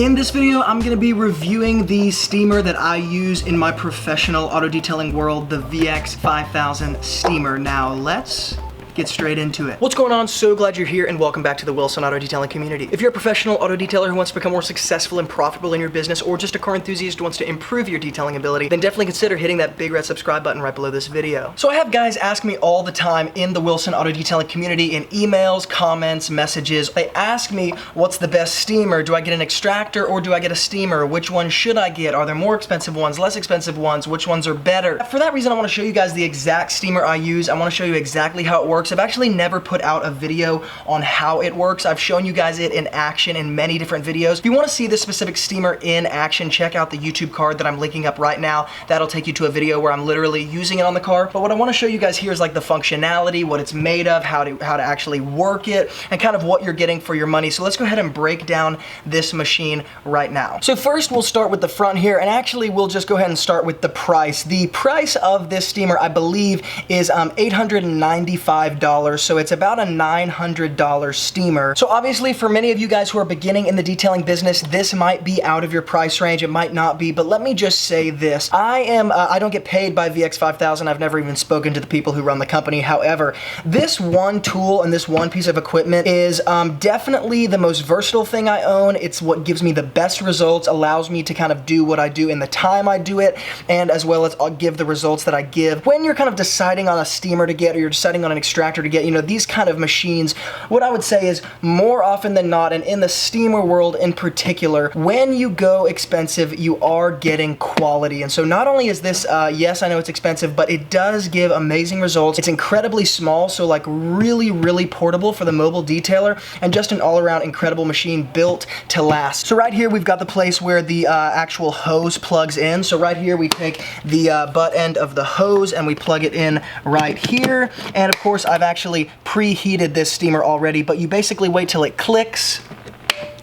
In this video, I'm gonna be reviewing the steamer that I use in my professional auto detailing world, the VX5000 steamer. Now let's get straight into it. What's going on? So glad you're here and welcome back to the Wilson Auto Detailing community. If you're a professional auto detailer who wants to become more successful and profitable in your business, or just a car enthusiast who wants to improve your detailing ability, then definitely consider hitting that big red subscribe button right below this video. So I have guys ask me all the time in the Wilson Auto Detailing community, in emails, comments, messages. They ask me, what's the best steamer? Do I get an extractor or do I get a steamer? Which one should I get? Are there more expensive ones, less expensive ones? Which ones are better? For that reason, I want to show you guys the exact steamer I use. I want to show you exactly how it works. I've actually never put out a video on how it works. I've shown you guys it in action in many different videos. If you want to see this specific steamer in action, check out the YouTube card that I'm linking up right now. That'll take you to a video where I'm literally using it on the car. But what I want to show you guys here is like the functionality, what it's made of, how to actually work it, and kind of what you're getting for your money. So let's go ahead and break down this machine right now. So first we'll start with the front here, and actually we'll just go ahead and start with the price. The price of this steamer, I believe, is $895, so it's about a $900 steamer. So obviously for many of you guys who are beginning in the detailing business, this might be out of your price range, it might not be, but let me just say this. I don't get paid by VX5000, I've never even spoken to the people who run the company. However, this one tool and this one piece of equipment is definitely the most versatile thing I own. It's what gives me the best results, allows me to kind of do what I do in the time I do it, and as well as I'll give the results that I give. When you're kind of deciding on a steamer to get, or you're deciding on an extractor to get, you know, these kind of machines, what I would say is more often than not, and in the steamer world in particular, when you go expensive, you are getting quality. And so not only is this, yes, I know it's expensive, but it does give amazing results. It's incredibly small, so like really, really portable for the mobile detailer, and just an all-around incredible machine built to last. So right here, we've got the place where the actual hose plugs in. So right here, we take the butt end of the hose and we plug it in right here. And of course, I've actually preheated this steamer already, but you basically wait till it clicks,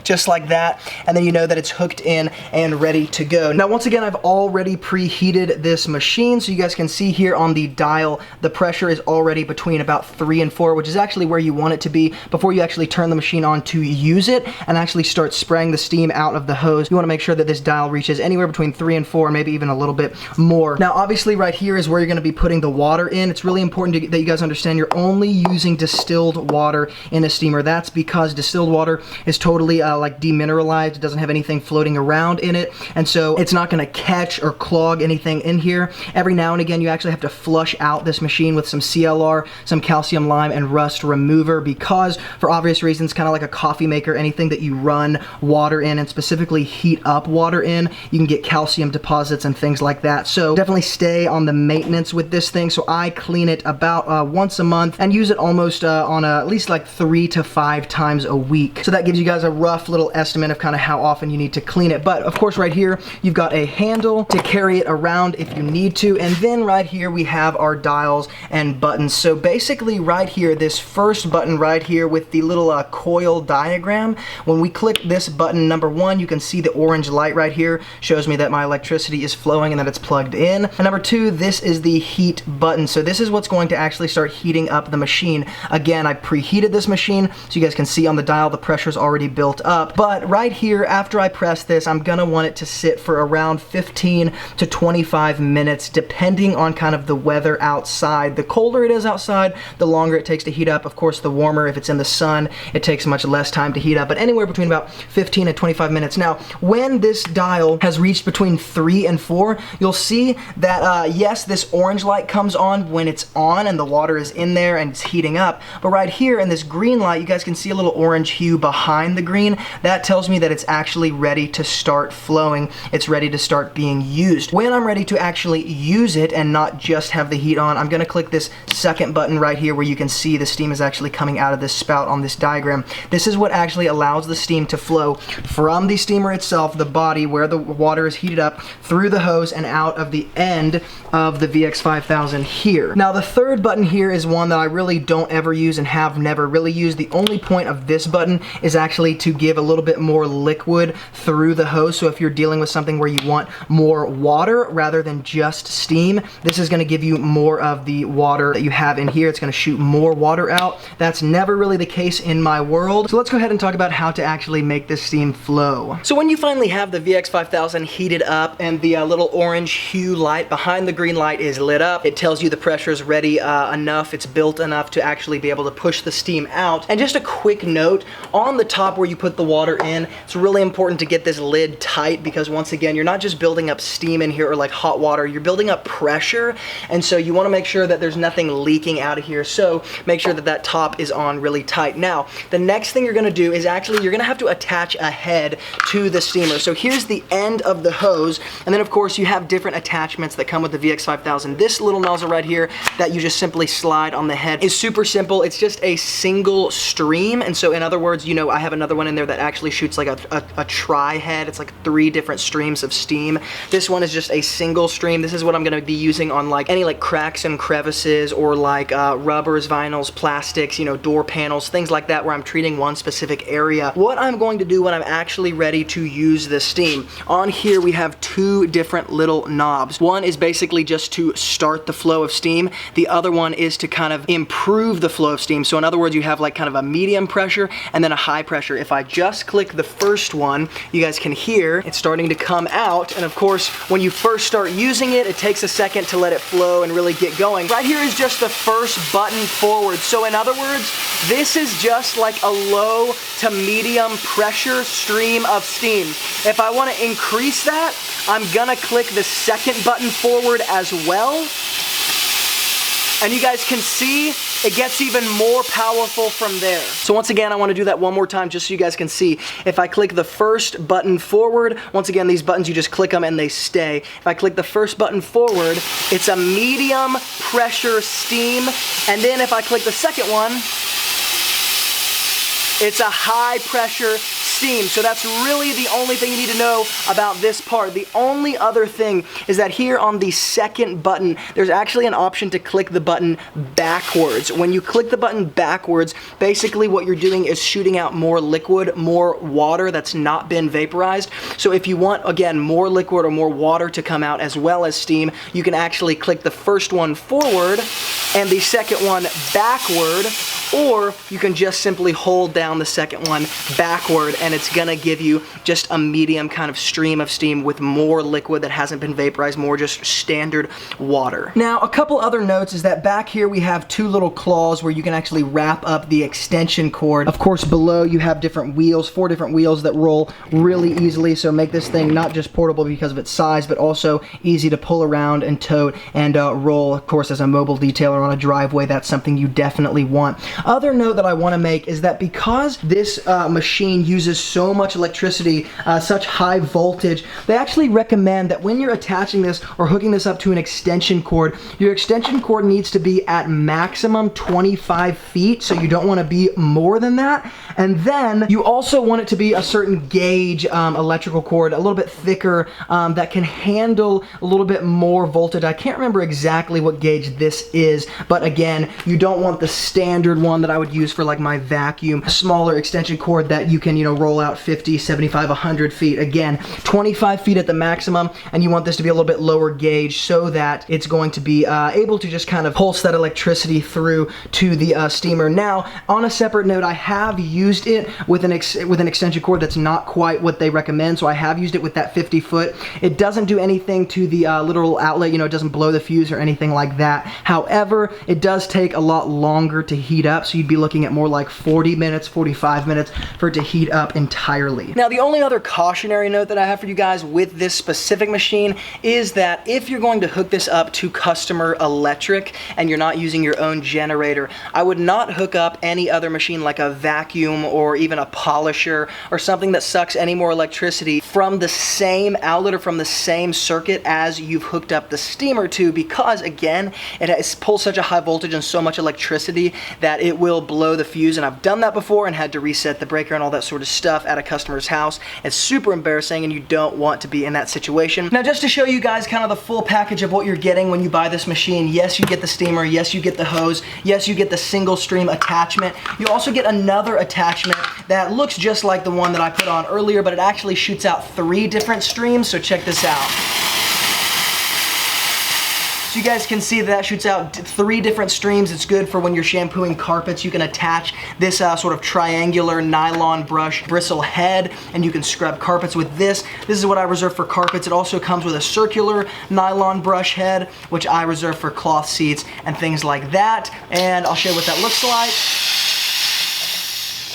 just like that, and then you know that it's hooked in and ready to go. Now, once again, I've already preheated this machine, so you guys can see here on the dial, the pressure is already between about 3 and 4, which is actually where you want it to be before you actually turn the machine on to use it and actually start spraying the steam out of the hose. You want to make sure that this dial reaches anywhere between 3 and 4, maybe even a little bit more. Now, obviously, right here is where you're going to be putting the water in. It's really important that you guys understand you're only using distilled water in a steamer. That's because distilled water is totally like demineralized. It doesn't have anything floating around in it, and so it's not going to catch or clog anything in here. Every now and again, you actually have to flush out this machine with some CLR, some calcium lime, and rust remover, because for obvious reasons, kind of like a coffee maker, anything that you run water in, and specifically heat up water in, you can get calcium deposits and things like that. So definitely stay on the maintenance with this thing. So I clean it about once a month and use it almost on at least like 3 to 5 times a week. So that gives you guys a rough little estimate of kind of how often you need to clean it. But of course, right here, you've got a handle to carry it around if you need to. And then right here, we have our dials and buttons. So basically right here, this first button right here with the little coil diagram, when we click this button, number 1, you can see the orange light right here shows me that my electricity is flowing and that it's plugged in. And number 2, this is the heat button. So this is what's going to actually start heating up the machine. Again, I preheated this machine, so you guys can see on the dial, the pressure's already built up. But right here, after I press this, I'm gonna want it to sit for around 15 to 25 minutes, depending on kind of the weather outside. The colder it is outside, the longer it takes to heat up. Of course, the warmer, if it's in the sun, it takes much less time to heat up, but anywhere between about 15 and 25 minutes. Now, when this dial has reached between 3 and 4, you'll see that, yes, this orange light comes on when it's on and the water is in there and it's heating up. But right here in this green light, you guys can see a little orange hue behind the green. That tells me that it's actually ready to start flowing. It's ready to start being used. When I'm ready to actually use it and not just have the heat on, I'm gonna click this second button right here where you can see the steam is actually coming out of this spout on this diagram. This is what actually allows the steam to flow from the steamer itself, the body where the water is heated up, through the hose and out of the end of the VX5000 here. Now, the third button here is one that I really don't ever use and have never really used. The only point of this button is actually to give give a little bit more liquid through the hose. So if you're dealing with something where you want more water rather than just steam, this is gonna give you more of the water that you have in here. It's gonna shoot more water out. That's never really the case in my world. So let's go ahead and talk about how to actually make this steam flow. So when you finally have the VX5000 heated up and the little orange hue light behind the green light is lit up, it tells you the pressure is ready enough, it's built enough to actually be able to push the steam out. And just a quick note, on the top where you put the water in, it's really important to get this lid tight, because once again, you're not just building up steam in here or like hot water, you're building up pressure, and so you wanna make sure that there's nothing leaking out of here. So make sure that that top is on really tight. Now, the next thing you're gonna do is actually, you're gonna have to attach a head to the steamer. So here's the end of the hose, and then of course you have different attachments that come with the VX5000. This little nozzle right here that you just simply slide on the head is super simple. It's just a single stream, and so in other words, you know, I have another one in there that actually shoots like a tri-head. It's like 3 different streams of steam. This one is just a single stream. This is what I'm gonna be using on like any like cracks and crevices, or like rubbers, vinyls, plastics, you know, door panels, things like that, where I'm treating one specific area. What I'm going to do when I'm actually ready to use the steam, on here we have 2 different little knobs. One is basically just to start the flow of steam. The other one is to kind of improve the flow of steam. So in other words, you have like kind of a medium pressure and then a high pressure. If I just click the first one, you guys can hear it's starting to come out. And of course, when you first start using it, it takes a second to let it flow and really get going. Right here is just the first button forward. So in other words, this is just like a low to medium pressure stream of steam. If I want to increase that, I'm gonna click the second button forward as well. And you guys can see it gets even more powerful from there. So once again, I want to do that one more time just so you guys can see. If I click the first button forward, once again, these buttons, you just click them and they stay. If I click the first button forward, it's a medium pressure steam. And then if I click the second one, it's a high pressure steam. So that's really the only thing you need to know about this part. The only other thing is that here on the second button, there's actually an option to click the button backwards. When you click the button backwards, basically what you're doing is shooting out more liquid, more water that's not been vaporized. So if you want, again, more liquid or more water to come out as well as steam, you can actually click the first one forward and the second one backward, or you can just simply hold down the second one backward, and it's gonna give you just a medium kind of stream of steam with more liquid that hasn't been vaporized, more just standard water. Now, a couple other notes is that back here we have 2 little claws where you can actually wrap up the extension cord. Of course, below you have different wheels, 4 different wheels that roll really easily, so make this thing not just portable because of its size, but also easy to pull around and tote and roll. Of course, as a mobile detailer on a driveway, that's something you definitely want. Other note that I want to make is that because this machine uses so much electricity, such high voltage, they actually recommend that when you're attaching this or hooking this up to an extension cord, your extension cord needs to be at maximum 25 feet, so you don't want to be more than that. And then you also want it to be a certain gauge electrical cord, a little bit thicker, that can handle a little bit more voltage. I can't remember exactly what gauge this is, but again, you don't want the standard one that I would use for like my vacuum, a smaller extension cord that you can, you know, roll out 50, 75, 100 feet. Again, 25 feet at the maximum, and you want this to be a little bit lower gauge so that it's going to be able to just kind of pulse that electricity through to the steamer. Now, on a separate note, I have used it with an extension cord that's not quite what they recommend, so I have used it with that 50 foot. It doesn't do anything to the literal outlet, you know, it doesn't blow the fuse or anything like that. However, it does take a lot longer to heat up, so you'd be looking at more like 40 minutes, 45 minutes for it to heat up entirely. Now, the only other cautionary note that I have for you guys with this specific machine is that if you're going to hook this up to customer electric and you're not using your own generator, I would not hook up any other machine like a vacuum or even a polisher or something that sucks any more electricity from the same outlet or from the same circuit as you've hooked up the steamer to, because again, it pulls such a high voltage and so much electricity that it will blow the fuse, and I've done that before and had to reset the breaker and all that sort of stuff. stuff at a customer's house. It's super embarrassing and you don't want to be in that situation. Now, just to show you guys kind of the full package of what you're getting when you buy this machine, yes, you get the steamer, yes, you get the hose, yes, you get the single stream attachment. You also get another attachment that looks just like the one that I put on earlier, but it actually shoots out 3 different streams, so check this out. So you guys can see that shoots out 3 different streams. It's good for when you're shampooing carpets. You can attach this sort of triangular nylon brush bristle head, and you can scrub carpets with this. This is what I reserve for carpets. It also comes with a circular nylon brush head, which I reserve for cloth seats and things like that. And I'll show you what that looks like.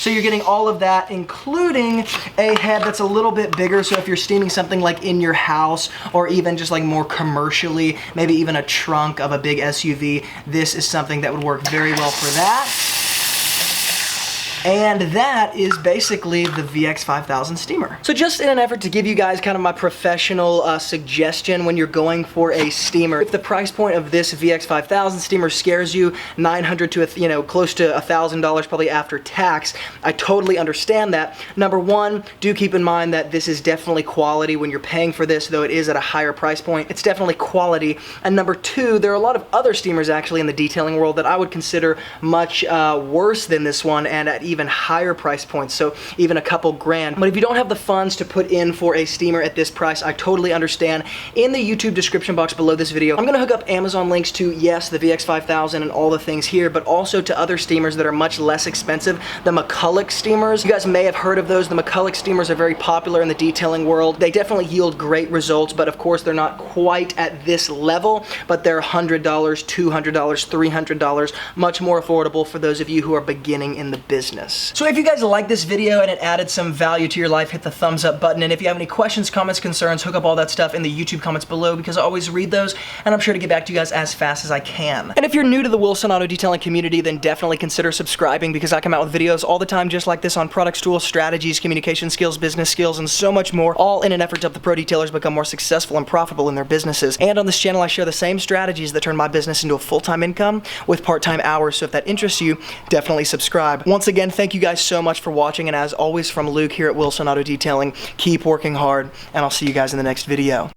So you're getting all of that, including a head that's a little bit bigger. So if you're steaming something like in your house, or even just like more commercially, maybe even a trunk of a big SUV, this is something that would work very well for that. And that is basically the VX5000 steamer. So just in an effort to give you guys kind of my professional suggestion when you're going for a steamer, if the price point of this VX5000 steamer scares you, $900 to close to $1,000 probably after tax, I totally understand that. Number one, do keep in mind that this is definitely quality when you're paying for this, though it is at a higher price point. It's definitely quality. And number two, there are a lot of other steamers actually in the detailing world that I would consider much worse than this one, and at even higher price points, so even a couple grand. But if you don't have the funds to put in for a steamer at this price, I totally understand. In the YouTube description box below this video, I'm gonna hook up Amazon links to, yes, the VX5000 and all the things here, but also to other steamers that are much less expensive, the McCulloch steamers. You guys may have heard of those. The McCulloch steamers are very popular in the detailing world. They definitely yield great results, but of course they're not quite at this level, but they're $100, $200, $300, much more affordable for those of you who are beginning in the business. So if you guys like this video and it added some value to your life, hit the thumbs up button. And if you have any questions, comments, concerns, hook up all that stuff in the YouTube comments below, because I always read those and I'm sure to get back to you guys as fast as I can. And if you're new to the Wilson Auto Detailing community, then definitely consider subscribing, because I come out with videos all the time just like this on products, tools, strategies, communication skills, business skills, and so much more, all in an effort to help the pro detailers become more successful and profitable in their businesses. And on this channel, I share the same strategies that turn my business into a full-time income with part-time hours. So if that interests you, definitely subscribe. Once again, thank you guys so much for watching, and as always from Luke here at Wilson Auto Detailing, keep working hard, and I'll see you guys in the next video.